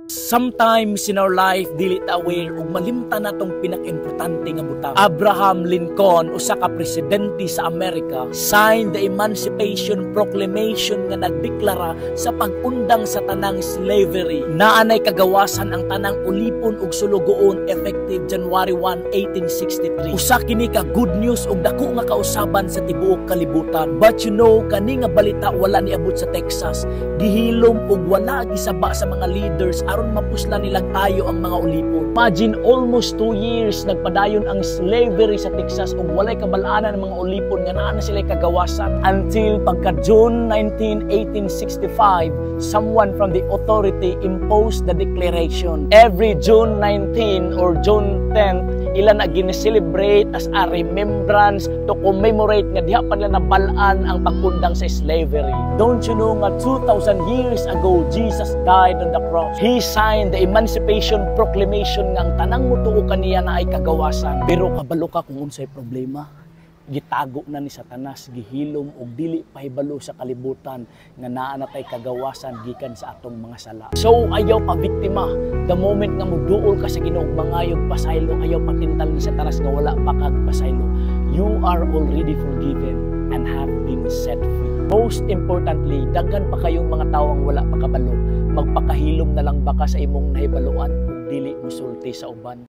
Sometimes in our life, dili ta aware ug malimtan natong pinaka-importante nga butang. Abraham Lincoln, usa ka presidente sa Amerika, signed the Emancipation Proclamation nga nagdeklara sa pag-undang sa tanang slavery. Naanay kagawasan ang tanang ulipon ug sulugoon effective January 1, 1863. Usa kini ka good news ug dako nga kausaban sa tibuok kalibutan. But you know, kani nga balita wala niabot sa Texas. Gihilom ug wala gisaba sa mga leaders aron mapusla nilang tayo ang mga ulipon. Imagine almost 2 years nagpadayon ang slavery sa Texas ug walay kabalaanan ng mga ulipon nga naa na sila kagawasan until pagka June 19, 1865, someone from the authority imposed the declaration. Every June 19 or June 10, ilan na gine-celebrate as a remembrance to commemorate nga diha pa nila nabalaan ang pagkundang sa slavery. Don't you know nga 2,000 years ago Jesus died on the cross. He signed the Emancipation Proclamation nga ang tanang mutuo kaniya na ay kagawasan. Pero kabalo ka kung unsay problema. Gitago na ni Satanas, gihilom og dili pahibalo sa kalibutan nga naa na tay kagawasan gikan sa atong mga sala. So ayaw pa biktima. The moment nga muduol ka sa Ginoo mangayog pasaylo, ayaw patintal ni Satanas nga wala pa kag pasaylo. You are already forgiven and have been set free. Most importantly, daghan pa kayong mga tawo ang wala pa kabalo. Magpakahilom na lang baka sa imong nahibaluan ug dili musulti sa uban.